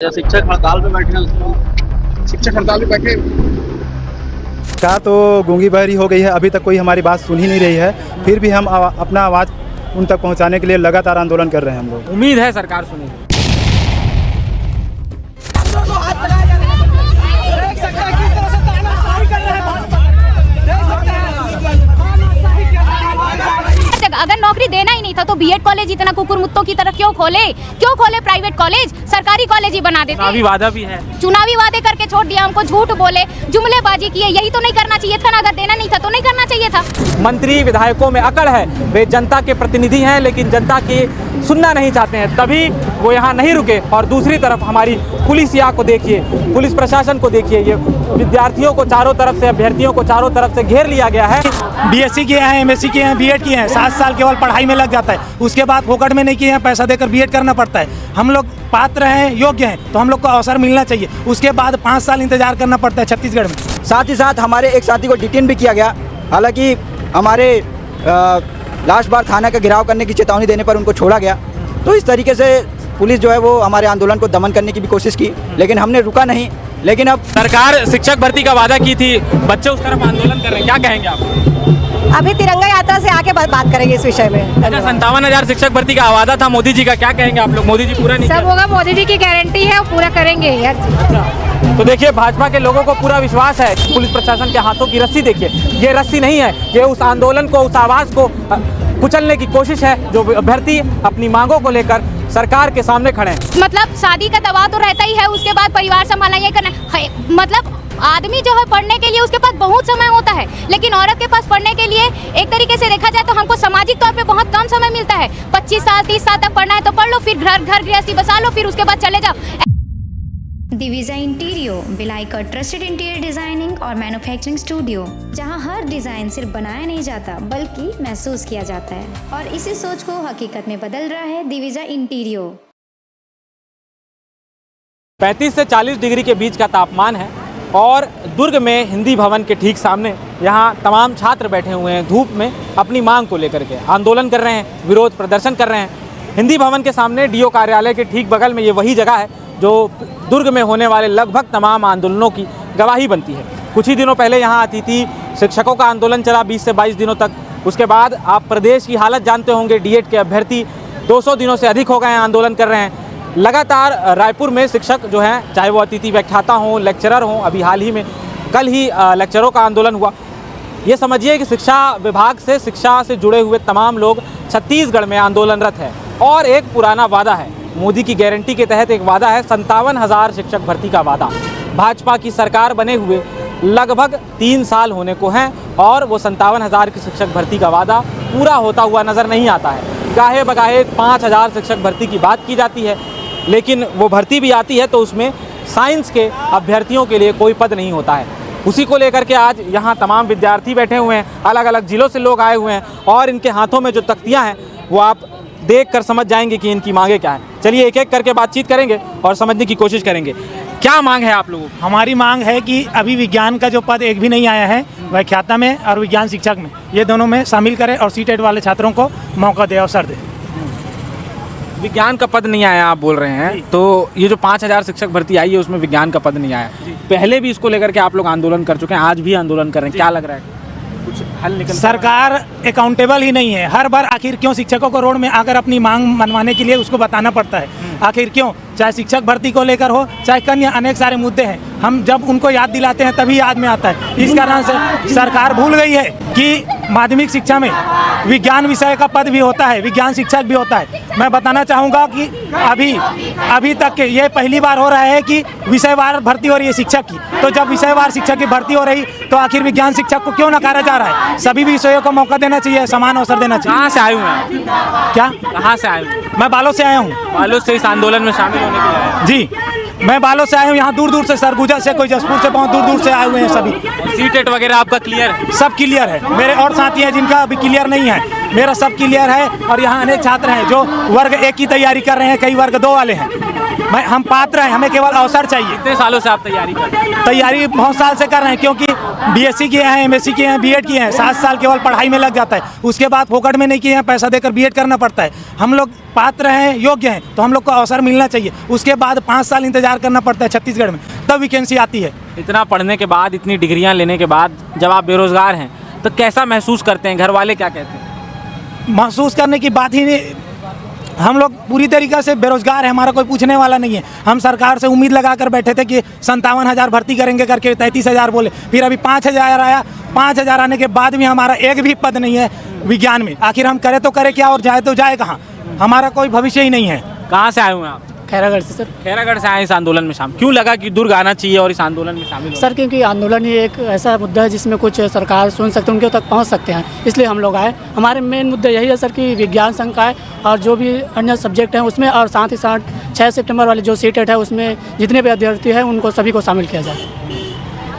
शिक्षक हड़ताल पे बैठे हैं। शिक्षक हड़ताल पे बैठे का तो गूंगी बहरी हो गई है, अभी तक कोई हमारी बात सुन ही नहीं रही है। फिर भी हम अपना आवाज़ उन तक पहुंचाने के लिए लगातार आंदोलन कर रहे हैं हम लोग। उम्मीद है सरकार सुनेगी। अगर नौकरी देना ही नहीं था तो बीएड कॉलेज इतना कुकुर मुत्तों की तरह क्यों खोले प्राइवेट कॉलेज, सरकारी कॉलेज ही बना देते। चुनावी वादा भी है, चुनावी वादे करके छोड़ दिया, हमको झूठ बोले, जुमलेबाजी किए। यही तो नहीं करना चाहिए था ना, अगर देना नहीं था तो नहीं करना चाहिए था। मंत्री विधायकों में अकड़ है, वे जनता के प्रतिनिधि हैं लेकिन जनता की सुनना नहीं चाहते हैं, तभी वो यहाँ नहीं रुके। और दूसरी तरफ हमारी पुलिसिया को देखिए, पुलिस प्रशासन को देखिए, ये विद्यार्थियों को चारों तरफ से, अभ्यर्थियों को चारों तरफ से घेर लिया गया है। बीएससी किए हैं, एमएससी किए हैं, बीएड किए हैं, 7 साल केवल पढ़ाई में लग जाता है, उसके बाद फोकट में नहीं किए हैं, पैसा देकर बीएड करना पड़ता है। हम लोग पात्र हैं, योग्य हैं, तो हम लोग को अवसर मिलना चाहिए। उसके बाद 5 साल इंतजार करना पड़ता है छत्तीसगढ़ में। साथ ही साथ हमारे एक साथी को डिटेन भी किया गया। हालांकि हमारे लास्ट बार थाना का घेराव करने की चेतावनी देने पर उनको छोड़ा गया। तो इस तरीके से पुलिस जो है वो हमारे आंदोलन को दमन करने की भी कोशिश की, लेकिन हमने रुका नहीं। लेकिन अब सरकार शिक्षक भर्ती का वादा की थी, बच्चे उस तरफ आंदोलन कर रहे हैं, क्या कहेंगे आप? अभी तिरंगा यात्रा से आके बात करेंगे इस विषय में। अच्छा, 57,000 शिक्षक भर्ती का वादा था मोदी जी का, क्या कहेंगे आप लोग? मोदी जी पूरा नहीं सब होगा, मोदी जी की गारंटी है, पूरा करेंगे यार। तो देखिए, भाजपा के लोगों को पूरा विश्वास है। पुलिस प्रशासन के हाथों की रस्सी देखिए, ये रस्सी नहीं है, ये उस आंदोलन को, उस आवाज को कुचलने की कोशिश है जो अभ्यर्थी अपनी मांगों को लेकर सरकार के सामने खड़े हैं। मतलब शादी का दबाव तो रहता ही है, उसके बाद परिवार संभालना, ये करना है। मतलब आदमी जो है पढ़ने के लिए उसके पास बहुत समय होता है, लेकिन औरत के पास पढ़ने के लिए एक तरीके से देखा जाए तो हमको सामाजिक तौर पे बहुत कम समय मिलता है। 25 साल 30 साल तक पढ़ना है तो पढ़ लो, फिर घर गृहस्थी बसा लो, फिर उसके बाद चले जाओ। दिविजा इंटीरियो भिलाई का ट्रस्टेड इंटीरियर डिजाइनिंग और मैन्युफैक्चरिंग स्टूडियो, जहां हर डिजाइन सिर्फ बनाया नहीं जाता बल्कि महसूस किया जाता है, और इसी सोच को हकीकत में बदल रहा है दिविजा इंटीरियो। 35 से 40 डिग्री के बीच का तापमान है और दुर्ग में हिंदी भवन के ठीक सामने यहाँ तमाम छात्र बैठे हुए हैं, धूप में अपनी मांग को लेकर के आंदोलन कर रहे हैं, विरोध प्रदर्शन कर रहे हैं। हिंदी भवन के सामने डीओ कार्यालय के ठीक बगल में ये वही जगह है जो दुर्ग में होने वाले लगभग तमाम आंदोलनों की गवाही बनती है। कुछ ही दिनों पहले यहाँ अतिथि शिक्षकों का आंदोलन चला 20 से 22 दिनों तक। उसके बाद आप प्रदेश की हालत जानते होंगे, डीएड के अभ्यर्थी 200 दिनों से अधिक हो गए हैं, आंदोलन कर रहे हैं। लगातार रायपुर में शिक्षक जो हैं, चाहे वो अतिथि व्याख्याता हों, लेक्चरर हों, अभी हाल ही में कल ही लेक्चरों का आंदोलन हुआ। ये समझिए कि शिक्षा विभाग से, शिक्षा से जुड़े हुए तमाम लोग छत्तीसगढ़ में आंदोलनरत है। और एक पुराना वादा है, मोदी की गारंटी के तहत एक वादा है, 57,000 शिक्षक भर्ती का वादा। भाजपा की सरकार बने हुए लगभग 3 साल होने को हैं और वो 57,000 की शिक्षक भर्ती का वादा पूरा होता हुआ नज़र नहीं आता है। गाहे बगाहे 5,000 शिक्षक भर्ती की बात की जाती है, लेकिन वो भर्ती भी आती है तो उसमें साइंस के अभ्यर्थियों के लिए कोई पद नहीं होता है। उसी को लेकर के आज यहाँ तमाम विद्यार्थी बैठे हुए हैं, अलग अलग जिलों से लोग आए हुए हैं और इनके हाथों में जो तख्तियाँ हैं वो आप देख कर समझ जाएंगे कि इनकी मांगे क्या हैं। चलिए एक एक करके बातचीत करेंगे और समझने की कोशिश करेंगे। क्या मांग है आप लोगों की? हमारी मांग है कि अभी विज्ञान का जो पद एक भी नहीं आया है, व्याख्याता में और विज्ञान शिक्षक में, ये दोनों में शामिल करें और सीटेट वाले छात्रों को मौका दे, अवसर दे। विज्ञान का पद नहीं आया आप बोल रहे हैं, तो ये जो 5,000 शिक्षक भर्ती आई है उसमें विज्ञान का पद नहीं आया। पहले भी इसको लेकर के आप लोग आंदोलन कर चुके हैं, आज भी आंदोलन कर रहे हैं, क्या लग रहा है कुछ हल निकल? सरकार अकाउंटेबल ही नहीं है। हर बार आखिर क्यों शिक्षकों को रोड में आकर अपनी मांग मनवाने के लिए उसको बताना पड़ता है? आखिर क्यों? चाहे शिक्षक भर्ती को लेकर हो, चाहे अन्य अनेक सारे मुद्दे हैं, हम जब उनको याद दिलाते हैं तभी याद में आता है। इस कारण से सरकार भूल गई है कि माध्यमिक शिक्षा में विज्ञान विषय का पद भी होता है, विज्ञान शिक्षक भी होता है। मैं बताना चाहूँगा कि अभी तक ये पहली बार हो रहा है कि विषयवार भर्ती हो रही है शिक्षक की। तो जब विषयवार शिक्षक की भर्ती हो रही तो आखिर विज्ञान शिक्षक को क्यों नकारा जा रहा है? सभी विषयों को मौका देना चाहिए, समान अवसर देना चाहिए। कहाँ से आए हुए हैं? क्या? कहाँ से आए हुए? मैं बालोद से आया हूँ। बालोद से इस आंदोलन में शामिल होने के लिए आए? जी, मैं बालोद से आया हूँ। यहाँ दूर दूर से, सरगुजा से, कोई जसपुर से, बहुत दूर दूर से आए हुए हैं सभी। सीटेट वगैरह आपका क्लियर है? सब क्लियर है। मेरे और साथी हैं जिनका अभी क्लियर नहीं है, मेरा सब क्लियर है। और यहाँ अनेक छात्र हैं जो वर्ग 1 की तैयारी कर रहे हैं, कई वर्ग 2 वाले हैं। हम पात्र हैं, हमें केवल अवसर चाहिए। कितने सालों से आप तैयारी कर रहे हैं? तैयारी बहुत साल से कर रहे हैं, क्योंकि बीएससी किए हैं, एमएससी किए हैं, बीएड किए हैं। 7 साल केवल पढ़ाई में लग जाता है, उसके बाद फोकट में नहीं किए हैं, पैसा देकर बीएड करना पड़ता है। हम लोग पात्र हैं, योग्य हैं, तो हम लोग को अवसर मिलना चाहिए। उसके बाद 5 साल इंतजार करना पड़ता है छत्तीसगढ़ में, तब वैकेंसी आती है। इतना पढ़ने के बाद, इतनी डिग्रियां लेने के बाद जब आप बेरोजगार हैं तो कैसा महसूस करते हैं? घर वाले क्या कहते हैं? महसूस करने की बात ही नहीं, हम लोग पूरी तरीके से बेरोजगार हैं, हमारा कोई पूछने वाला नहीं है। हम सरकार से उम्मीद लगाकर बैठे थे कि 57,000 भर्ती करेंगे करके 33,000 बोले, फिर अभी 5,000 आया। 5,000 आने के बाद भी हमारा एक भी पद नहीं है विज्ञान में। आखिर हम करें तो करें क्या और जाए तो जाए कहाँ? हमारा कोई भविष्य ही नहीं है। कहाँ से आए हुए हैं आप? खैरागढ़ से सर। खैरागढ़ से आए इस आंदोलन में शामिल क्यों लगा कि दुर्ग आना चाहिए और इस आंदोलन में शामिल हो? सर क्योंकि आंदोलन ही एक ऐसा मुद्दा है जिसमें कुछ सरकार सुन सकते हैं, उनके तक पहुंच सकते हैं, इसलिए हम लोग आए। हमारे मेन मुद्दा यही है सर कि विज्ञान संकाय और जो भी अन्य सब्जेक्ट हैं उसमें, और साथ ही साथ 6 सितंबर वाली जो सीटेट है उसमें जितने भी अभ्यर्थी हैं उनको सभी को शामिल किया जाए।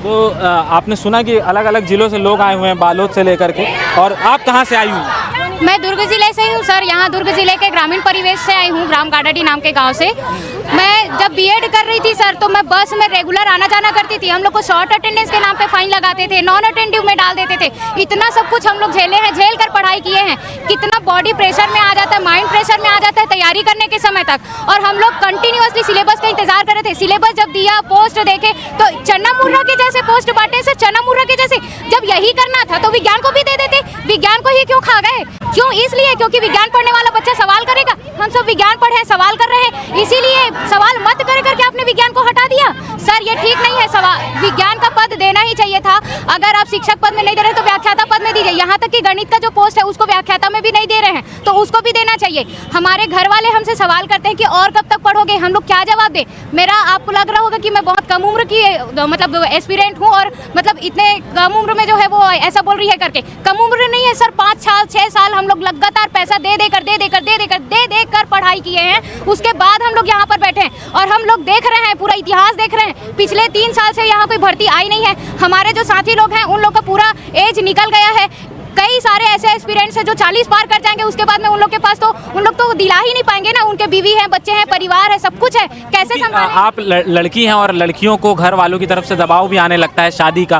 तो आपने सुना कि अलग अलग जिलों से लोग आए हुए हैं, बालोद से लेकर के, और आप कहाँ से आई हुई? मैं दुर्ग जिले से ही हूँ सर। यहाँ दुर्ग जिले के ग्रामीण परिवेश से आई हूँ, ग्राम गाडाडी नाम के गांव से। मैं जब बीएड कर रही थी सर, तो मैं बस में रेगुलर आना जाना करती थी। हम लोग को शॉर्ट अटेंडेंस के नाम पे फाइन लगाते थे, नॉन अटेंडिव में डाल देते थे। इतना सब कुछ हम लोग झेले हैं, झेल कर पढ़ाई किए हैं। कितना बॉडी प्रेशर में आ जाता है, माइंड प्रेशर में आ जाता है तैयारी करने के समय तक। और हम लोग कंटिन्यूअसली सिलेबस का इंतजार कर रहे थे। सिलेबस जब दिया, पोस्ट देखे, तो चन्ना मुर्रा के जैसे पोस्ट बांटे सर, चन्ना मुर्रा के जैसे। जब यही करना था तो विज्ञान को भी दे देते। विज्ञान को ही क्यों खा गए? क्यों? इसलिए क्योंकि विज्ञान पढ़ने वाला बच्चा सवाल करेगा। हम सब विज्ञान पढ़े, सवाल कर रहे हैं, इसीलिए सवाल मत करे करके आपने विज्ञान को हटा दिया। सर ये ठीक नहीं है। सवाल विज्ञान का पद देना ही चाहिए था। अगर आप शिक्षक पद में नहीं दे रहे तो व्याख्याता पद में दीजिए। यहाँ तक कि गणित का जो पोस्ट है उसको व्याख्याता में भी नहीं दे रहे हैं, तो उसको भी देना चाहिए। हमारे घर वाले हमसे सवाल करते हैं कि और कब तक पढ़ोगे? हम लोग क्या जवाब दें? मेरा आपको लग रहा होगा कि मैं बहुत कम उम्र की मतलब एस्पिरेंट हूँ, और मतलब इतने कम उम्र में जो है वो ऐसा बोल रही है करके। कम उम्र नहीं है सर, 5 साल 6 साल हम लोग लगातार पैसा दे देकर पढ़ाई किए हैं। उसके बाद हम लोग यहाँ पर बैठे हैं और हम लोग देख रहे हैं, पूरा इतिहास देख रहे हैं। पिछले 3 साल से यहाँ कोई भर्ती आई नहीं है। हमारे जो साथी लोग हैं उन लोग का पूरा एज निकल गया है। कई सारे ऐसे एस्पिरेंट्स हैं जो 40 पार कर जाएंगे, उसके बाद में उन लोग के पास तो उन लोग तो दिला ही नहीं पाएंगे ना। उनके बीवी हैं, बच्चे हैं, परिवार है, सब कुछ है, कैसे संभालें? आप लड़की हैं और लड़कियों को घर वालों की तरफ से दबाव भी आने लगता है शादी का,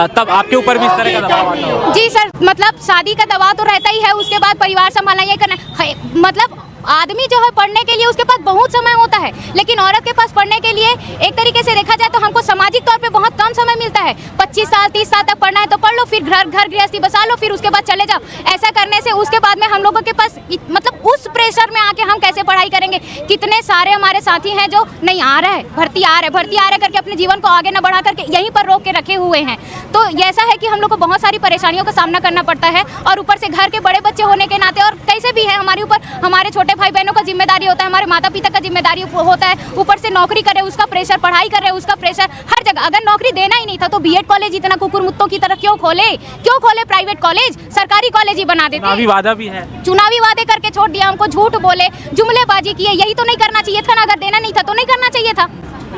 तब आपके ऊपर भी इस तरह का दबाव आता है? जी सर, मतलब शादी का दबाव तो रहता ही है, उसके बाद परिवार संभालना, ये करना है। मतलब आदमी जो है पढ़ने के लिए उसके पास बहुत समय होता है, लेकिन औरत के पास पढ़ने के लिए एक तरीके से देखा जाए तो हमको सामाजिक तौर पे बहुत कम समय मिलता है। 25 साल 30 साल तक पढ़ना है तो पढ़ लो, फिर घर गृहस्थी बसा लो, फिर उसके बाद चले जाओ। ऐसा करने से उसके बाद में हम लोगों के पास मतलब उस प्रेशर में आके हम कैसे पढ़ाई करेंगे? कितने सारे हमारे साथी हैं जो नहीं आ रहे, भर्ती आ रहे करके अपने जीवन को आगे न बढ़ा करके यहीं पर रोक के रखे हुए हैं। तो ऐसा है कि हम लोग को बहुत सारी परेशानियों का सामना करना पड़ता है, और ऊपर से घर के बड़े बच्चे होने के नाते, और कैसे भी है हमारे ऊपर हमारे छोटे भाई बहनों का जिम्मेदारी होता है, हमारे माता पिता का जिम्मेदारी होता है। ऊपर से नौकरी करे उसका प्रेशर, पढ़ाई कर रहे उसका प्रेशर, हर जगह। अगर नौकरी देना ही नहीं था तो बीएड कॉलेज इतना कुकुर मुत्तों की तरह क्यों खोले प्राइवेट कॉलेज? सरकारी कॉलेज ही बना देते। चुनावी वादा भी है, चुनावी वादे करके छोड़ दिया हमको, झूठ बोले, जुमलेबाजी किए। यही तो नहीं करना चाहिए था ना। अगर देना नहीं था तो नहीं करना चाहिए था।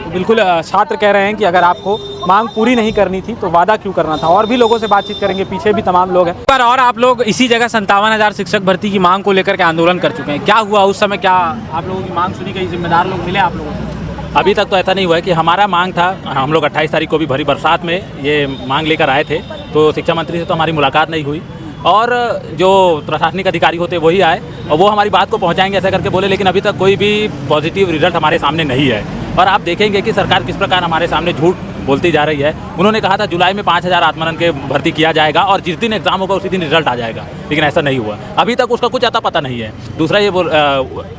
बिल्कुल छात्र कह रहे हैं कि अगर आपको मांग पूरी नहीं करनी थी तो वादा क्यों करना था। और भी लोगों से बातचीत करेंगे, पीछे भी तमाम लोग हैं। पर और आप लोग इसी जगह 57,000 शिक्षक भर्ती की मांग को लेकर के आंदोलन कर चुके हैं। क्या हुआ उस समय? क्या आप लोगों की मांग सुनी गई? जिम्मेदार लोग मिले आप लोगों को? अभी तक तो ऐसा नहीं हुआ है कि हमारा मांग था। हम लोग 28 तारीख को भी भरी बरसात में ये मांग लेकर आए थे, तो शिक्षा मंत्री से तो हमारी मुलाकात नहीं हुई, और जो प्रशासनिक अधिकारी होते वही आए और वो हमारी बात को पहुंचाएंगे ऐसा करके बोले, लेकिन अभी तक कोई भी पॉजिटिव रिजल्ट हमारे सामने नहीं है। और आप देखेंगे कि सरकार किस प्रकार हमारे सामने झूठ बोलती जा रही है। उन्होंने कहा था जुलाई में 5,000 आत्मरन के भर्ती किया जाएगा और जिस दिन एग्जाम होगा उसी दिन रिजल्ट आ जाएगा, लेकिन ऐसा नहीं हुआ। अभी तक उसका कुछ अता पता नहीं है। दूसरा ये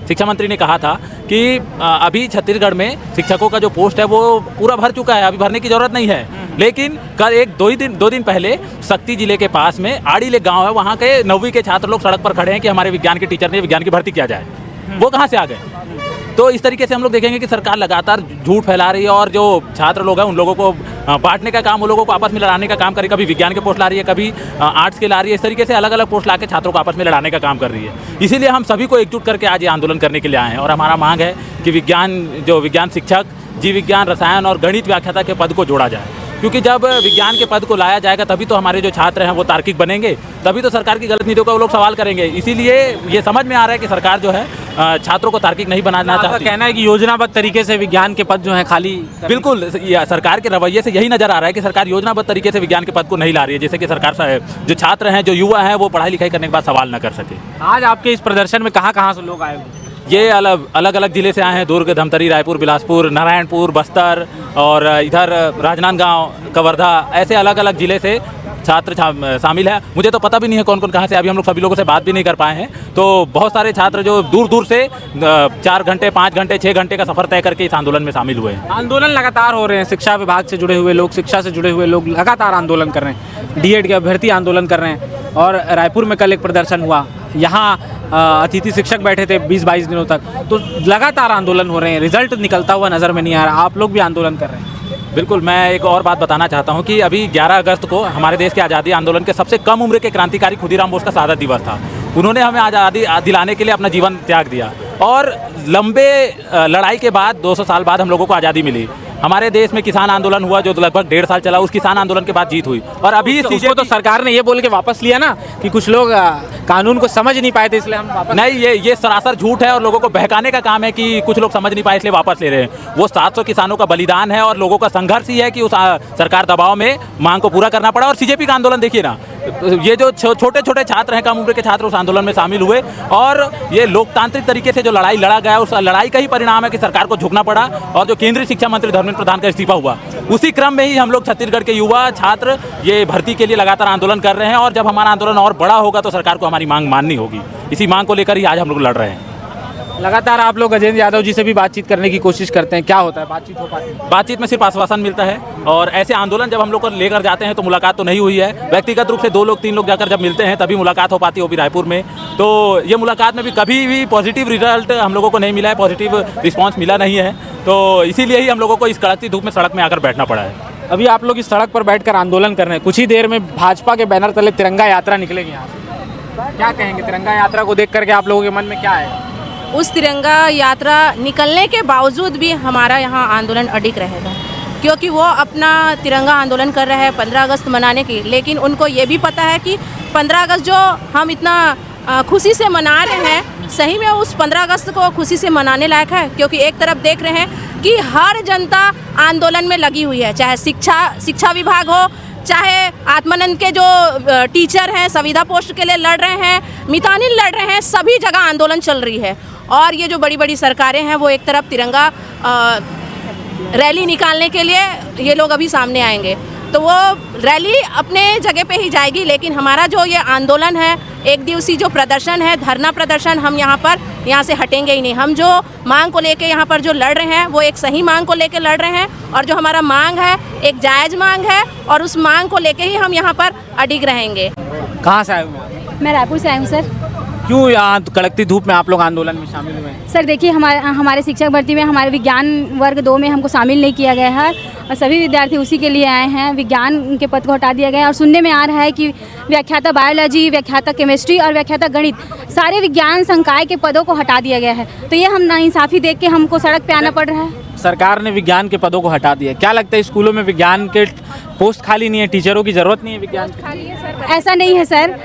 शिक्षा मंत्री ने कहा था कि अभी छत्तीसगढ़ में शिक्षकों का जो पोस्ट है वो पूरा भर चुका है, अभी भरने की जरूरत नहीं है। लेकिन कल दो दिन पहले शक्ति जिले के पास में आड़ीले गाँव है, वहाँ के 9वीं के छात्र लोग सड़क पर खड़े हैं कि हमारे विज्ञान के टीचर ने विज्ञान की भर्ती किया जाए। वो कहाँ से आ गए? तो इस तरीके से हम लोग देखेंगे कि सरकार लगातार झूठ फैला रही है, और जो छात्र लोग हैं उन लोगों को बांटने का काम, उन लोगों को आपस में लड़ाने का काम कर रही है। कभी विज्ञान के पोस्ट ला रही है, कभी आर्ट्स के ला रही है। इस तरीके से अलग अलग पोस्ट ला के छात्रों को आपस में लड़ाने का काम कर रही है। इसीलिए हम सभी को एकजुट करके आज ये आंदोलन करने के लिए आए हैं, और हमारा मांग है कि विज्ञान शिक्षक, जीव विज्ञान, रसायन और गणित व्याख्याता के पद को जोड़ा जाए। क्योंकि जब विज्ञान के पद को लाया जाएगा तभी तो हमारे जो छात्र हैं वो तार्किक बनेंगे, तभी तो सरकार की गलत नीतियों का वो लोग सवाल करेंगे। इसीलिए ये समझ में आ रहा है कि सरकार जो है छात्रों को तार्किक नहीं बनाना चाहती। कहना है कि योजनाबद्ध तरीके से विज्ञान के पद जो हैं खाली। बिल्कुल, सरकार के रवैये से यही नजर आ रहा है कि सरकार योजनाबद्ध तरीके से विज्ञान के पद को नहीं ला रही है, जिससे कि सरकार जो छात्र हैं, जो युवा हैं, वो पढ़ाई लिखाई करने के बाद सवाल न कर सके। आज आपके इस प्रदर्शन में कहाँ से लोग आए हुए? ये अलग अलग जिले से आए हैं, दुर्ग, धमतरी, रायपुर, बिलासपुर, नारायणपुर, बस्तर और इधर राजनांदगांव, कवर्धा, ऐसे अलग अलग जिले से छात्र शामिल है। मुझे तो पता भी नहीं है कौन कौन कहाँ से, अभी हम लोग सभी लोगों से बात भी नहीं कर पाए हैं। तो बहुत सारे छात्र जो दूर दूर से 4 घंटे, 5 घंटे, 6 घंटे का सफ़र तय करके इस आंदोलन में शामिल हुए हैं। आंदोलन लगातार हो रहे हैं, शिक्षा विभाग से जुड़े हुए लोग, शिक्षा से जुड़े हुए लोग लगातार आंदोलन कर रहे हैं, डीएड के अभ्यर्थी आंदोलन कर रहे हैं। और रायपुर में कल एक प्रदर्शन हुआ, यहाँ अतिथि शिक्षक बैठे थे 20-22 दिनों तक। तो लगातार आंदोलन हो रहे हैं, रिजल्ट निकलता हुआ नज़र में नहीं आ रहा। आप लोग भी आंदोलन कर रहे हैं। बिल्कुल, मैं एक और बात बताना चाहता हूं कि अभी 11 अगस्त को हमारे देश के आज़ादी आंदोलन के सबसे कम उम्र के क्रांतिकारी खुदीराम बोस का शहादत दिवस था। उन्होंने हमें आज़ादी दिलाने के लिए अपना जीवन त्याग दिया और लंबे लड़ाई के बाद 200 साल बाद हम लोगों को आज़ादी मिली। हमारे देश में किसान आंदोलन हुआ जो लगभग 1.5 साल चला, उस किसान आंदोलन के बाद जीत हुई। और अभी उसको तो सरकार ने ये बोल के वापस लिया ना कि कुछ लोग कानून को समझ नहीं पाए थे इसलिए हम वापस। नहीं, ये सरासर झूठ है और लोगों को बहकाने का काम है कि कुछ लोग समझ नहीं पाए इसलिए वापस ले रहे हैं। वो 700 किसानों का बलिदान है और लोगों का संघर्ष ही है कि उस सरकार दबाव में मांग को पूरा करना पड़ा। और सीजेपी का आंदोलन देखिए ना, ये जो छोटे छोटे छात्र हैं, कम उम्र के छात्र उस आंदोलन में शामिल हुए और ये लोकतांत्रिक तरीके से जो लड़ाई लड़ा गया, उस लड़ाई का ही परिणाम है कि सरकार को झुकना पड़ा और जो केंद्रीय शिक्षा मंत्री धर्मेंद्र प्रधान का इस्तीफा हुआ, उसी क्रम में ही हम लोग छत्तीसगढ़ के युवा छात्र ये भर्ती के लिए लगातार आंदोलन कर रहे हैं। और जब हमारा आंदोलन और बड़ा होगा तो सरकार को हमारी मांग माननी होगी। इसी मांग को लेकर ही आज हम लोग लड़ रहे हैं। लगातार आप लोग गजेंद्र यादव जी से भी बातचीत करने की कोशिश करते हैं, क्या होता है? बातचीत हो पाती है? बातचीत में सिर्फ आश्वासन मिलता है और ऐसे आंदोलन जब हम लोग को लेकर जाते हैं तो मुलाकात तो नहीं हुई है। व्यक्तिगत रूप से 2 लोग 3 लोग जाकर जब मिलते हैं तभी मुलाकात हो पाती है, वो भी रायपुर में। तो ये मुलाकात में भी कभी भी पॉजिटिव रिजल्ट हम लोगों को नहीं मिला है, पॉजिटिव रिस्पॉन्स मिला नहीं है। तो इसीलिए ही हम लोगों को इस कड़कती धूप में सड़क में आकर बैठना पड़ा है। अभी आप लोग इस सड़क पर बैठकर आंदोलन कर रहे हैं, कुछ ही देर में भाजपा के बैनर तले तिरंगा यात्रा निकलेगी यहाँ से, क्या कहेंगे? तिरंगा यात्रा को देख करके आप लोगों के मन में क्या है? उस तिरंगा यात्रा निकलने के बावजूद भी हमारा यहाँ आंदोलन अडिग रहेगा, क्योंकि वो अपना तिरंगा आंदोलन कर रहे हैं 15 अगस्त मनाने की। लेकिन उनको ये भी पता है कि 15 अगस्त जो हम इतना खुशी से मना रहे हैं, सही में उस 15 अगस्त को खुशी से मनाने लायक है। क्योंकि एक तरफ देख रहे हैं कि हर जनता आंदोलन में लगी हुई है, चाहे शिक्षा विभाग हो, चाहे आत्मानंद के जो टीचर हैं संविदा पोस्ट के लिए लड़ रहे हैं, मितानिन लड़ रहे हैं, सभी जगह आंदोलन चल रही है। और ये जो बड़ी बड़ी सरकारें हैं वो एक तरफ तिरंगा रैली निकालने के लिए ये लोग अभी सामने आएंगे, तो वो रैली अपने जगह पे ही जाएगी। लेकिन हमारा जो ये आंदोलन है, एक दिवसीय जो प्रदर्शन है, धरना प्रदर्शन, हम यहाँ से हटेंगे ही नहीं। हम जो मांग को लेके यहाँ पर जो लड़ रहे हैं वो एक सही मांग को लेके लड़ रहे हैं और जो हमारा मांग है एक जायज़ मांग है और उस मांग को लेके ही हम यहाँ पर अडिग रहेंगे। कहाँ से आए हुए? मैं रायपुर से आई हूँ सर। क्यों यहाँ कड़कती धूप में आप लोग आंदोलन में शामिल हुए हैं? सर देखिए, हमारे शिक्षक भर्ती में हमारे विज्ञान वर्ग 2 में हमको शामिल नहीं किया गया है और सभी विद्यार्थी उसी के लिए आए हैं। विज्ञान के पद को हटा दिया गया है और सुनने में आ रहा है कि व्याख्याता बायोलॉजी, व्याख्याता केमिस्ट्री और व्याख्याता गणित, सारे विज्ञान संकाय के पदों को हटा दिया गया है। तो ये हम नाइंसाफ़ी देख के हमको सड़क पे आना पड़ रहा है। सरकार ने विज्ञान के पदों को हटा दिया, क्या लगता है स्कूलों में विज्ञान के पोस्ट खाली नहीं है, टीचरों की ज़रूरत नहीं है विज्ञान की? ऐसा नहीं है सर,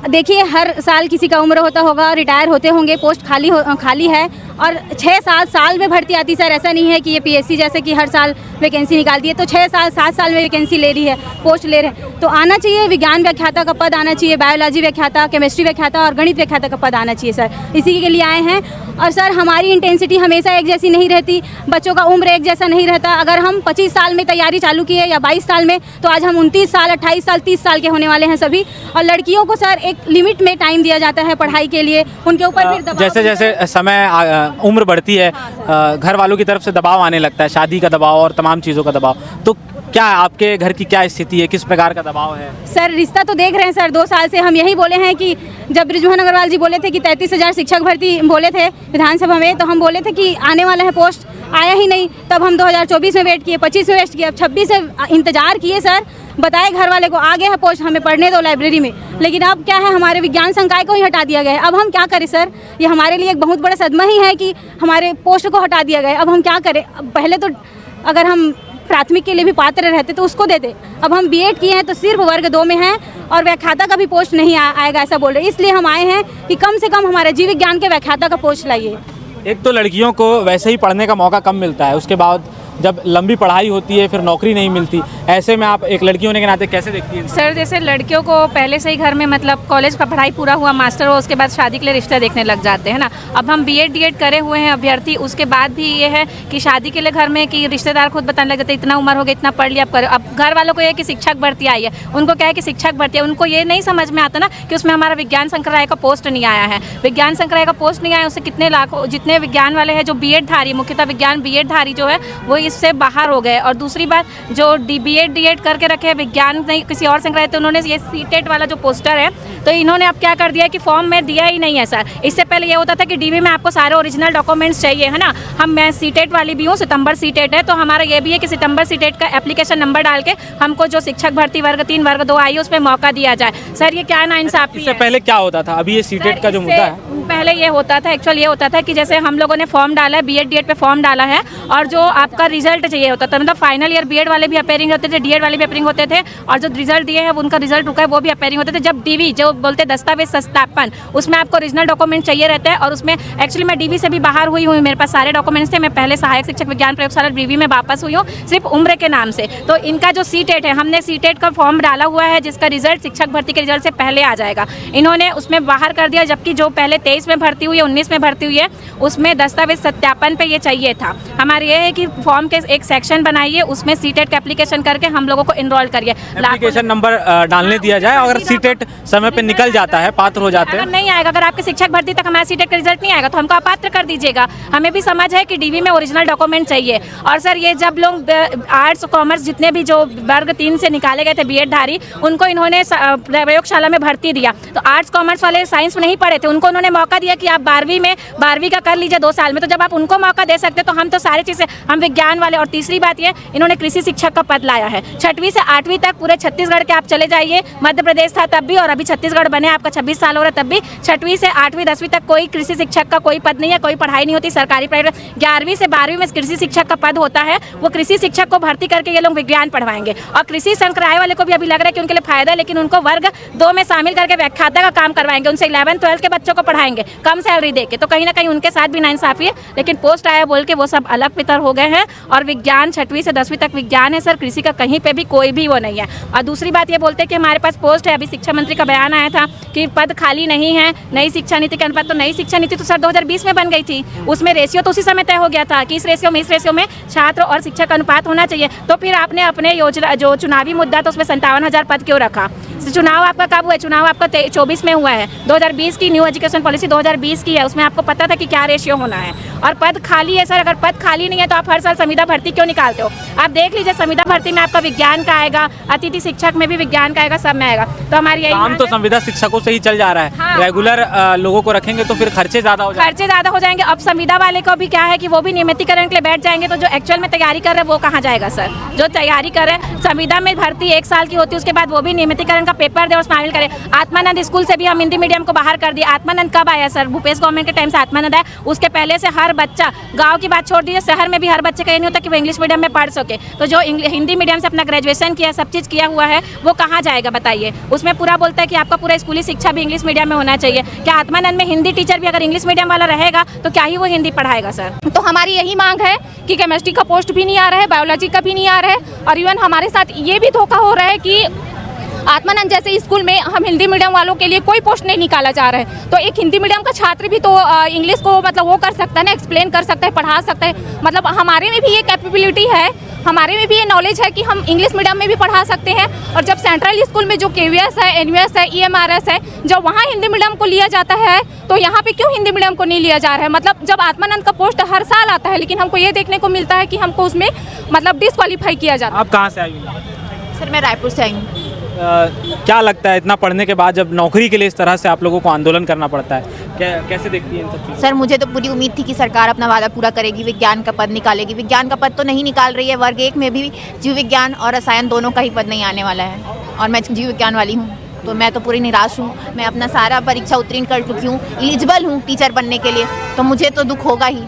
देखिए हर साल किसी का उम्र होता होगा, रिटायर होते होंगे, पोस्ट खाली है और 6-7 साल में भर्ती आती सर। ऐसा नहीं है कि ये पीएससी जैसे कि हर साल वैकेंसी निकालती है, तो 6-7 साल में वैकेंसी ले रही है, पोस्ट ले रहे हैं। तो आना चाहिए, विज्ञान व्याख्याता का पद आना चाहिए, बायोलॉजी व्याख्याता, केमिस्ट्री व्याख्याता और गणित व्याख्याता का पद आना चाहिए सर। इसी के लिए आए हैं। और सर हमारी इंटेंसिटी हमेशा एक जैसी नहीं रहती, बच्चों का उम्र एक जैसा नहीं रहता। अगर हम 25 साल में तैयारी चालू किए या 22 साल में, तो आज हम 29 साल, 28 साल, 30 साल के होने वाले हैं सभी। और लड़कियों को सर एक लिमिट में टाइम दिया जाता है पढ़ाई के लिए, उनके ऊपर फिर दबाव, जैसे जैसे समय उम्र बढ़ती है घर वालों की तरफ से दबाव आने लगता है, शादी का दबाव और तमाम चीज़ों का दबाव। तो क्या आपके घर की क्या स्थिति है, किस प्रकार का दबाव है? सर रिश्ता तो देख रहे हैं सर, 2 साल से हम यही बोले हैं कि जब बृजमोहन अग्रवाल जी बोले थे कि 33,000 शिक्षक भर्ती बोले थे विधानसभा में, तो हम बोले थे कि आने वाला है पोस्ट, आया ही नहीं। तब हम 2024 में वेट किए, 25 में वेट किए, अब 26 से इंतजार किए सर, बताए घर वाले को आ गया है पोस्ट, हमें पढ़ने दो लाइब्रेरी में। लेकिन अब क्या है, हमारे विज्ञान संकाय को ही हटा दिया गया है। अब हम क्या करें सर, ये हमारे लिए एक बहुत बड़ा सदमा ही है कि हमारे पोस्ट को हटा दिया गया है। अब हम क्या करें? अब पहले तो अगर हम प्राथमिक के लिए भी पात्र रहते तो उसको देते। अब हम बीएड किए हैं तो सिर्फ वर्ग 2 में हैं और व्याख्याता का भी पोस्ट नहीं आएगा ऐसा बोल रहे हैं। इसलिए हम आए हैं कि कम से कम हमारे जीव विज्ञान के व्याख्याता का पोस्ट लाइए। एक तो लड़कियों को वैसे ही पढ़ने का मौका कम मिलता है, उसके बाद जब लंबी पढ़ाई होती है फिर नौकरी नहीं मिलती, ऐसे में आप एक लड़की होने के नाते कैसे देखती हैं? सर जैसे लड़कियों को पहले से ही घर में मतलब कॉलेज का पढ़ाई पूरा हुआ, मास्टर हुआ, उसके बाद शादी के लिए रिश्ता देखने लग जाते हैं ना। अब हम बीएड डीएड करे हुए हैं अभ्यर्थी, उसके बाद भी ये है कि शादी के लिए घर में कि रिश्तेदार खुद बताने लग जाते हैं इतना उम्र हो गया, इतना पढ़ लिया, अब करो। अब घर वालों को ये कि शिक्षक भर्ती आई है, उनको क्या है कि शिक्षक भर्ती है, उनको ये नहीं समझ में आता ना कि उसमें हमारा विज्ञान संकाय का पोस्ट नहीं आया है। विज्ञान संकाय का पोस्ट नहीं आया, उससे कितने लाखों जितने विज्ञान वाले हैं जो बीएड धारी, मुख्यतः विज्ञान बीएड धारी जो है वो इससे बाहर हो गए। और दूसरी बात जो बीएड डीएड करके रखे हैं विज्ञान नहीं किसी और संकाय, तो उन्होंने ये सीटेट वाला जो पोस्टर है तो इन्होंने अब क्या कर दिया कि फॉर्म में दिया ही नहीं है सर। इससे पहले ये होता था कि डीवी में आपको सारे ओरिजिनल डॉक्यूमेंट्स चाहिए है ना। मैं सीटेट वाली भी हूँ, सितंबर सीटेट है, तो हमारा ये भी है कि सितंबर सीटेट का एप्लीकेशन नंबर डाल के हमको जो शिक्षक भर्ती वर्ग 3 वर्ग 2 आई है उसमें मौका दिया जाए। सर ये क्या नाइंसाफी है। इससे पहले क्या होता था? अभी ये सीटेट का जो मुद्दा है, पहले ये होता था, एक्चुअल ये होता था कि जैसे हम लोगों ने फॉर्म डाला है, बीएड डीएड पे फॉर्म डाला है और जो आपका रिजल्ट चाहिए होता था, मतलब फाइनल ईयर बीएड वाले भी अपेयरिंग होते थे, डीएड वाले भी अपेयरिंग होते थे और जो रिजल्ट दिए हैं उनका रिजल्ट रुका है वो भी अपेयरिंग होते थे। जब डीवी जो बोलते दस्तावेज सत्यापन, उसमें आपको ओरिजिनल डॉक्यूमेंट चाहिए रहता है और उसमें एक्चुअली मैं डीवी से भी बाहर हुई हूँ, मेरे पास सारे डॉक्यूमेंट्स थे। मैं पहले सहायक शिक्षक विज्ञान प्रयोगशाला डीवी में वापस हुई हूँ सिर्फ उम्र के नाम से। तो इनका जो सीटेट है, हमने सीटेट का फॉर्म डाला हुआ है जिसका रिजल्ट शिक्षक भर्ती के रिजल्ट से पहले आ जाएगा, इन्होंने उसमें बाहर कर दिया। जबकि जो पहले 23 में भर्ती हुई है, 19 में भर्ती हुई है, उसमें दस्तावेज सत्यापन पे ये चाहिए था। हमारे ये है कि फॉर्म के एक सेक्शन बनाइए, उसमें सीटेट का एप्लीकेशन करके हम लोगों को इनरोल करिए, एप्लीकेशन नंबर डालने दिया जाए। अगर सीटेट समय पे निकल जाता है, पात्र हो जाते हैं, नहीं आएगा, अगर आपके शिक्षक भर्ती तक हमारा सीटेट का रिजल्ट नहीं आएगा तो हमको अपात्र कर दीजिएगा। हमें भी समझ है कि डीवी में ओरिजिनल डॉक्यूमेंट चाहिए। और सर ये जब लोग आर्ट्स कॉमर्स जितने भी जो वर्ग 3 से निकाले गए थे बीएड धारी, उनको इन्होंने प्रयोगशाला में भर्ती दिया। तो आर्ट्स कॉमर्स वाले साइंस में नहीं पढ़े थे, उनको उन्होंने मौका दिया कि आप 12वीं का कर लीजिए 2 साल में। तो जब आप उनको मौका दे सकते तो हम तो सारी चीज़ें, हम विज्ञान वाले। और तीसरी बात ये, इन्होंने कृषि शिक्षक का पद लाया है 6वीं से 8वीं तक पूरे छत्तीसगढ़ के आप चले जाइए, मध्य प्रदेश था तब भी और अभी छत्तीसगढ़ बने, आपका 26 साल हो रहा है तब भी 6वीं से 8वीं 10वीं तक कोई कृषि शिक्षक का कोई पद नहीं है, कोई पढ़ाई नहीं होती सरकारी प्राइवेट। 11वीं से 12वीं में कृषि शिक्षक का पद होता है, वो कृषि शिक्षक को भर्ती करके ये लोग विज्ञान पढ़वाएंगे। और कृषि संकाय वाले को भी अभी लग रहा है कि उनके लिए फायदा है, लेकिन उनको वर्ग 2 में शामिल करके व्याख्याता का काम करवाएंगे, उनसे 11th-12th के बच्चों को पढ़ाएंगे कम सैलरी देके। तो कहीं ना कहीं उनके साथ भी नाइंसाफी है, लेकिन पोस्ट आया बोल के वो सब अलग पितर हो गए हैं। और विज्ञान 6वीं से 10वीं तक विज्ञान है सर, कृषि का कहीं पे भी कोई भी वो नहीं है। और दूसरी बात ये बोलते हैं कि हमारे पास पोस्ट है, अभी शिक्षा मंत्री का बयान आया था कि पद खाली नहीं है नई शिक्षा नीति के अनुपात। तो नई शिक्षा नीति तो सर 2020 में बन गई थी, उसमें रेशियो तो उसी समय तय हो गया था कि इस रेशियो में छात्र और शिक्षक अनुपात होना चाहिए। तो फिर आपने अपने योजना जो चुनावी मुद्दा था उसमें 57,000 पद क्यों रखा? चुनाव आपका कब हुआ है? चुनाव आपका 24 में हुआ है, 2020 की न्यू एजुकेशन पॉलिसी 2020 की है, उसमें आपको पता था कि क्या रेशियो होना है। और पद खाली है सर, अगर पद खाली नहीं है तो आप हर साल संविदा भर्ती क्यों निकालते हो? आप देख लीजिए संविदा भर्ती में आपका विज्ञान का आएगा, अतिथि शिक्षक में भी विज्ञान का आएगा, सब में आएगा। तो हमारी यही काम तो संविदा शिक्षकों से ही चल जा रहा है। हाँ। रेगुलर लोगों को रखेंगे तो फिर खर्चे ज़्यादा हो जाएंगे। अब संविदा वाले को भी क्या है कि वो भी नियमितीकरण के लिए बैठ जाएंगे, तो जो एक्चुअल में तैयारी कर रहे हैं वो कहाँ जाएगा सर? जो तैयारी कर रहे हैं, संविदा में भर्ती 1 साल की होती है, उसके बाद वो भी नियमितीकरण का पेपर दे और शामिल करें। आत्मानंद स्कूल से भी हम हिंदी मीडियम को बाहर कर दिया। आत्मानंद कब आया सर? भूपेश गवर्नमेंट के टाइम से आत्मानंद आया, उसके पहले से हर बच्चा, गांव की बात छोड़ दीजिए, शहर में भी हर बच्चे का ये नहीं होता कि वो इंग्लिश मीडियम में पढ़ सके। तो जो हिंदी मीडियम से अपना ग्रेजुएशन किया, सब चीज़ किया हुआ है, वो कहाँ जाएगा बताइए? उसमें पूरा बोलता है कि आपका पूरा स्कूली शिक्षा भी इंग्लिश मीडियम में होना चाहिए। क्या आत्मानंद में हिंदी टीचर भी अगर इंग्लिश मीडियम वाला रहेगा तो क्या ही वो हिंदी पढ़ाएगा सर? तो हमारी यही मांग है कि केमिस्ट्री का पोस्ट भी नहीं आ रहा है, बायोलॉजी का भी नहीं आ रहा है, और इवन हमारे साथ ये भी धोखा हो रहा है कि आत्मानंद जैसे स्कूल में हम हिंदी मीडियम वालों के लिए कोई पोस्ट नहीं निकाला जा रहा है। तो एक हिंदी मीडियम का छात्र भी तो इंग्लिश को मतलब वो कर सकता है ना, एक्सप्लेन कर सकता है, पढ़ा सकता है। मतलब हमारे में भी ये कैपेबिलिटी है, हमारे में भी ये नॉलेज है कि हम इंग्लिश मीडियम में भी पढ़ा सकते हैं। और जब सेंट्रल स्कूल में जो KVS है, NVS है, EMRS है, जब वहाँ हिंदी मीडियम को लिया जाता है तो यहाँ पे क्यों हिंदी मीडियम को नहीं लिया जा रहा है? मतलब जब आत्मानंद का पोस्ट हर साल आता है, लेकिन हमको ये देखने को मिलता है कि हमको उसमें मतलब डिस्क्वालीफाई किया जाता है। आप कहाँ से आई हुई? सर मैं रायपुर से आई हूँ। क्या लगता है इतना पढ़ने के बाद जब नौकरी के लिए इस तरह से आप लोगों को आंदोलन करना पड़ता है, कैसे देखती है इन सब चीज़ों? सर मुझे तो पूरी उम्मीद थी कि सरकार अपना वादा पूरा करेगी, विज्ञान का पद निकालेगी। विज्ञान का पद तो नहीं निकाल रही है, वर्ग 1 में भी जीव विज्ञान और रसायन दोनों का ही पद नहीं आने वाला है। और मैं जीव विज्ञान वाली हूँ, तो मैं तो पूरी निराश हूँ। मैं अपना सारा परीक्षा उत्तीर्ण कर चुकी हूँ, एलिजिबल हूँ टीचर बनने के लिए, तो मुझे तो दुख होगा ही।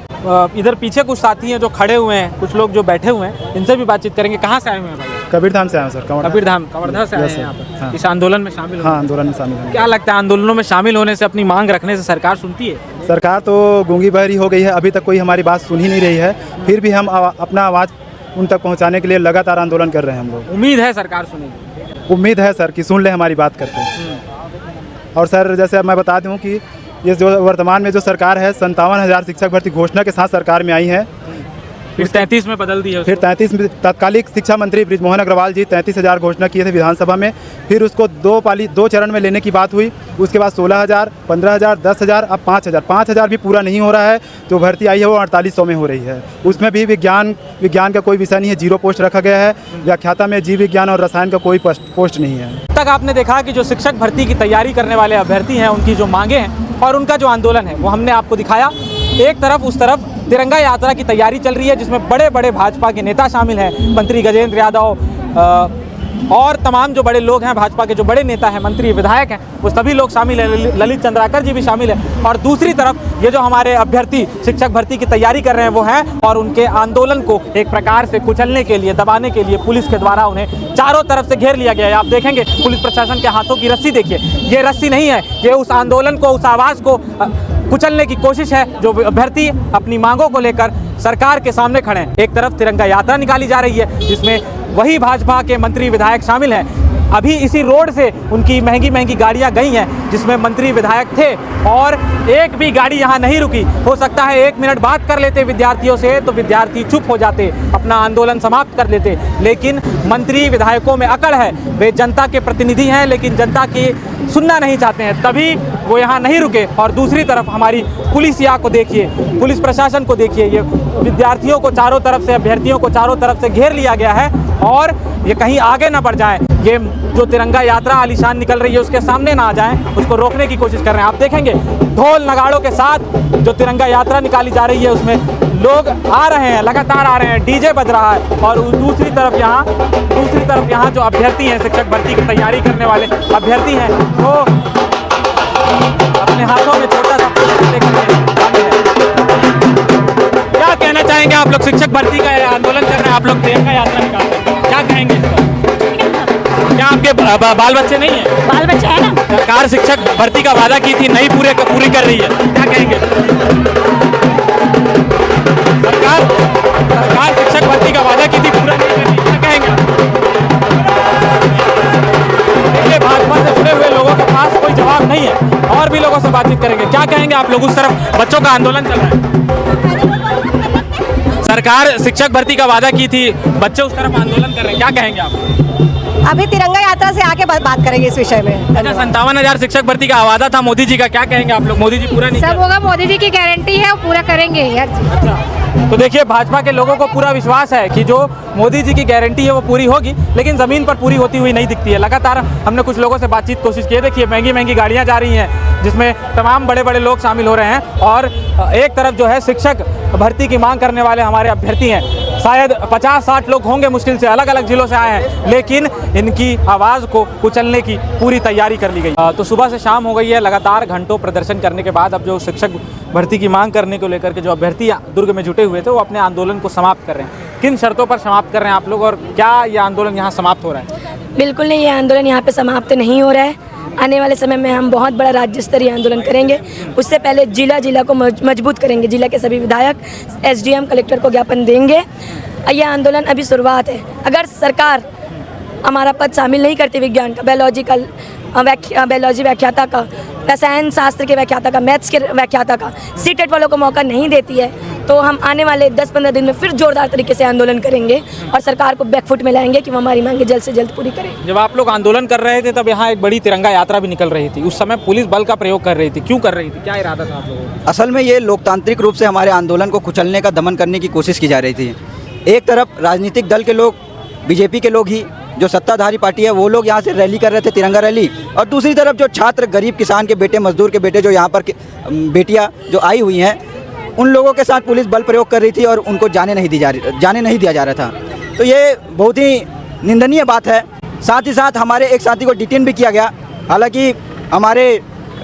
इधर पीछे कुछ साथी हैं जो खड़े हुए हैं, कुछ लोग जो बैठे हुए हैं, इनसे भी बातचीत करेंगे। कहाँ से आए हुए हैं भाई? कबीरधाम से आए सर। कबीरधाम, कवर्धा से आए हैं यहाँ पर। हाँ। इस आंदोलन में शामिल हाँ, आंदोलन में शामिल हैं। क्या लगता है आंदोलनों में शामिल होने से, अपनी मांग रखने से सरकार सुनती है? सरकार तो गूंगी बहरी हो गई है, अभी तक कोई हमारी बात सुन ही नहीं रही है। फिर भी हम अपना आवाज़ उन तक पहुंचाने के लिए लगातार आंदोलन कर रहे हैं हम लोग। उम्मीद है सरकार सुनेगी? उम्मीद है सर कि सुन ले हमारी बात करके। और सर जैसे मैं बता दूं कि ये जो वर्तमान में जो सरकार है 57,000 शिक्षक भर्ती घोषणा के साथ सरकार में आई है, फिर 33 में बदल दी है। फिर 33 में तत्कालिक शिक्षा मंत्री बृजमोहन अग्रवाल जी 33,000 घोषणा किए थे विधानसभा में। फिर उसको दो चरण में लेने की बात हुई। उसके बाद 16,000, 15,000, 10,000, अब 5,000। 5,000 भी पूरा नहीं हो रहा है। जो भर्ती आई है वो 4800 में हो रही है। उसमें भी विज्ञान का कोई विषय नहीं है, 0 पोस्ट रखा गया है। व्याख्याता में जीव विज्ञान और रसायन का कोई पोस्ट नहीं है। तक आपने देखा कि जो शिक्षक भर्ती की तैयारी करने वाले अभ्यर्थी हैं, उनकी जो मांगे हैं और उनका जो आंदोलन है वो हमने आपको दिखाया। एक तरफ उस तरफ तिरंगा यात्रा की तैयारी चल रही है, जिसमें बड़े बड़े भाजपा के नेता शामिल हैं, मंत्री गजेंद्र यादव और तमाम जो बड़े लोग हैं भाजपा के, जो बड़े नेता हैं, मंत्री विधायक हैं, वो सभी लोग शामिल हैं। ललित चंद्राकर जी भी शामिल हैं। और दूसरी तरफ ये जो हमारे अभ्यर्थी शिक्षक भर्ती की तैयारी कर रहे हैं वो हैं, और उनके आंदोलन को एक प्रकार से कुचलने के लिए, दबाने के लिए पुलिस के द्वारा उन्हें चारों तरफ से घेर लिया गया है। आप देखेंगे पुलिस प्रशासन के हाथों की रस्सी देखिए, ये रस्सी नहीं है, ये उस आंदोलन को, उस आवाज़ को कुचलने की कोशिश है। जो अभ्यर्थी अपनी मांगों को लेकर सरकार के सामने खड़े हैं। एक तरफ तिरंगा यात्रा निकाली जा रही है, जिसमें वही भाजपा के मंत्री विधायक शामिल हैं। अभी इसी रोड से उनकी महंगी महंगी गाड़ियां गई हैं, जिसमें मंत्री विधायक थे, और एक भी गाड़ी यहां नहीं रुकी। हो सकता है 1 मिनट बात कर लेते विद्यार्थियों से तो विद्यार्थी चुप हो जाते, अपना आंदोलन समाप्त कर लेते, लेकिन मंत्री विधायकों में अकड़ है। वे जनता के प्रतिनिधि हैं, लेकिन जनता की सुनना नहीं चाहते हैं, तभी वो यहाँ नहीं रुके। और दूसरी तरफ हमारी पुलिसिया को देखिए, पुलिस प्रशासन को देखिए, ये विद्यार्थियों को चारों तरफ से, अभ्यर्थियों को चारों तरफ से घेर लिया गया है, और ये कहीं आगे ना बढ़ जाएं। ये जो तिरंगा यात्रा आलीशान निकल रही है उसके सामने ना आ जाएं, उसको रोकने की कोशिश कर रहे हैं। आप देखेंगे ढोल नगाड़ों के साथ जो तिरंगा यात्रा निकाली जा रही है उसमें लोग आ रहे हैं, लगातार आ रहे हैं, डीजे बज रहा है। और दूसरी तरफ यहाँ जो अभ्यर्थी हैं, शिक्षक भर्ती की तैयारी करने वाले अभ्यर्थी हैं, वो अपने हाथों में छोटा सा क्या कहना चाहेंगे आप लोग? शिक्षक भर्ती का आंदोलन कर रहे हैं, आप लोग तिरंगा यात्रा निकाल रहे हैं, क्या कहेंगे इस पर? क्या आपके बाल बच्चे नहीं है? बाल बच्चे है ना। सरकार शिक्षक भर्ती का वादा की थी, नहीं पूरी कर रही है, क्या कहेंगे? सरकार शिक्षक भर्ती का वादा की थी, पूरा नहीं कर रही, क्या कहेंगे? देखिए भाजपा से जुड़े हुए लोगों के पास कोई जवाब नहीं है, और भी लोगों से बातचीत करेंगे। क्या कहेंगे आप लोग? उस तरफ बच्चों का आंदोलन चल रहा है, सरकार शिक्षक भर्ती का वादा की थी, बच्चे उस तरफ आंदोलन कर रहे हैं, क्या कहेंगे आप? अभी तिरंगा यात्रा से आके बात करेंगे इस विषय में। अच्छा, 57,000 शिक्षक भर्ती का वादा था मोदी जी का, क्या कहेंगे आप लोग? मोदी जी पूरा नहीं सब होगा, मोदी जी की गारंटी है, वो पूरा करेंगे यार। अच्छा, तो देखिए भाजपा के लोगों को पूरा विश्वास है कि जो मोदी जी की गारंटी है वो पूरी होगी, लेकिन ज़मीन पर पूरी होती हुई नहीं दिखती है। लगातार हमने कुछ लोगों से बातचीत कोशिश की है। देखिए महंगी महंगी गाड़ियाँ जा रही हैं, जिसमें तमाम बड़े बड़े लोग शामिल हो रहे हैं, और एक तरफ जो है शिक्षक भर्ती की मांग करने वाले हमारे अभ्यर्थी हैं। शायद 50-60 लोग होंगे मुश्किल से, अलग अलग जिलों से आए हैं, लेकिन इनकी आवाज़ को कुचलने की पूरी तैयारी कर ली गई। तो सुबह से शाम हो गई है, लगातार घंटों प्रदर्शन करने के बाद अब जो शिक्षक भर्ती की मांग करने को लेकर के जो अभ्यर्थी दुर्ग में जुटे हुए थे वो अपने आंदोलन को समाप्त कर रहे हैं। किन शर्तों पर समाप्त कर रहे हैं आप लोग, और क्या ये आंदोलन यहाँ समाप्त हो रहा है? बिल्कुल नहीं, ये आंदोलन यहाँ पे समाप्त नहीं हो रहा है। आने वाले समय में हम बहुत बड़ा राज्य स्तरीय आंदोलन करेंगे। उससे पहले जिला को मजबूत करेंगे। जिला के सभी विधायक SDM कलेक्टर को ज्ञापन देंगे। यह आंदोलन अभी शुरुआत है। अगर सरकार हमारा पद शामिल नहीं करती, विज्ञान का, बायोलॉजी व्याख्याता का, रसायन शास्त्र के व्याख्याता का, मैथ्स के व्याख्याता का, सीटेट वालों को मौका नहीं देती है, तो हम आने वाले 10-15 दिन में फिर जोरदार तरीके से आंदोलन करेंगे और सरकार को बैकफुट में लाएंगे कि वो हमारी मांगे जल्द से जल्द पूरी करें। जब आप लोग आंदोलन कर रहे थे तब यहाँ एक बड़ी तिरंगा यात्रा भी निकल रही थी, उस समय पुलिस बल का प्रयोग कर रही थी, क्यों कर रही थी, क्या इरादा था आप लोगों का? असल में ये लोकतांत्रिक रूप से हमारे आंदोलन को कुचलने का, दमन करने की कोशिश की जा रही थी। एक तरफ राजनीतिक दल के लोग, बीजेपी के लोग ही, जो सत्ताधारी पार्टी है, वो लोग यहाँ से रैली कर रहे थे, तिरंगा रैली, और दूसरी तरफ जो छात्र, गरीब किसान के बेटे, मजदूर के बेटे, जो यहाँ पर बेटियाँ जो आई हुई हैं, उन लोगों के साथ पुलिस बल प्रयोग कर रही थी और उनको जाने नहीं दिया जा रहा था। तो ये बहुत ही निंदनीय बात है। साथ ही साथ हमारे एक साथी को डिटेन भी किया गया। हालांकि हमारे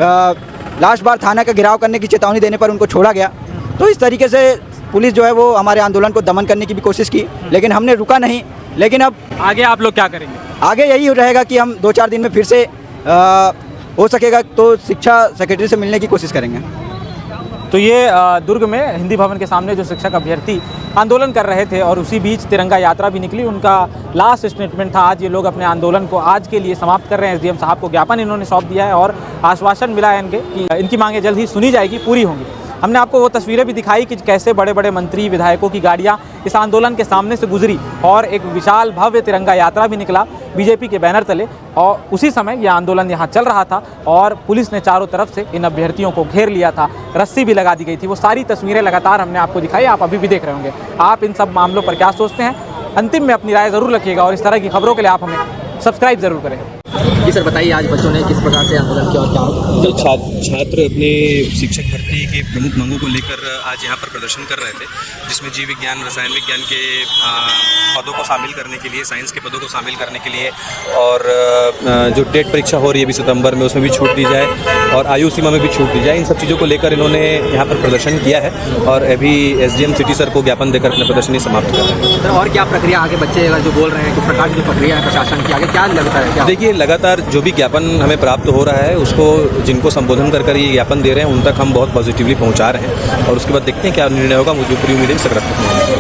लास्ट बार थाना का घेराव करने की चेतावनी देने पर उनको छोड़ा गया। तो इस तरीके से पुलिस जो है वो हमारे आंदोलन को दमन करने की भी कोशिश की, लेकिन हमने रुका नहीं। लेकिन अब आगे आप लोग क्या करेंगे? आगे यही रहेगा कि हम 2-4 दिन में फिर से हो सकेगा तो शिक्षा सेक्रेटरी से मिलने की कोशिश करेंगे। तो ये दुर्ग में हिंदी भवन के सामने जो शिक्षक अभ्यर्थी आंदोलन कर रहे थे और उसी बीच तिरंगा यात्रा भी निकली, उनका लास्ट स्टेटमेंट था। आज ये लोग अपने आंदोलन को आज के लिए समाप्त कर रहे हैं। एसडीएम साहब को ज्ञापन इन्होंने सौंप दिया है और आश्वासन मिला है इनके कि इनकी मांगें जल्द ही सुनी जाएगी, पूरी होंगी। हमने आपको वो तस्वीरें भी दिखाई कि कैसे बड़े बड़े मंत्री विधायकों की गाड़ियाँ इस आंदोलन के सामने से गुजरी और एक विशाल भव्य तिरंगा यात्रा भी निकला बीजेपी के बैनर तले। और उसी समय यह आंदोलन यहाँ चल रहा था और पुलिस ने चारों तरफ से इन अभ्यर्थियों को घेर लिया था, रस्सी भी लगा दी गई थी। वो सारी तस्वीरें लगातार हमने आपको दिखाई, आप अभी भी देख रहे होंगे। आप इन सब मामलों पर क्या सोचते हैं, अंतिम में अपनी राय ज़रूर रखिएगा और इस तरह की खबरों के लिए आप हमें सब्सक्राइब ज़रूर करें। जी सर, बताइए आज बच्चों ने किस प्रकार से आंदोलन किया और क्या होगा? तो छात्र अपने शिक्षक भर्ती के प्रमुख मांगों को लेकर आज यहाँ पर प्रदर्शन कर रहे थे, जिसमें जीव विज्ञान, रसायन विज्ञान के पदों को शामिल करने के लिए, साइंस के पदों को शामिल करने के लिए, और जो टेट परीक्षा हो रही है अभी सितंबर में, उसमें भी छूट दी जाए और आयु सीमा में भी छूट दी जाए। इन सब चीज़ों को लेकर इन्होंने यहाँ पर प्रदर्शन किया है और अभी एसडीएम सिटी सर को ज्ञापन देकर अपने प्रदर्शन समाप्त कर रहे हैं। सर, और क्या प्रक्रिया आगे बच्चे जो बोल रहे हैं, किस प्रकार की प्रक्रिया है प्रशासन की आगे, क्या लगता है? क्या देखिए, लगातार जो भी ज्ञापन हमें प्राप्त हो रहा है उसको जिनको संबोधन कर ये ज्ञापन दे रहे हैं उन तक हम बहुत पॉजिटिवली पहुंचा रहे हैं और उसके बाद देखते हैं क्या निर्णय होगा। मुझे पूरी उम्मीद है सकारात्मक होगा।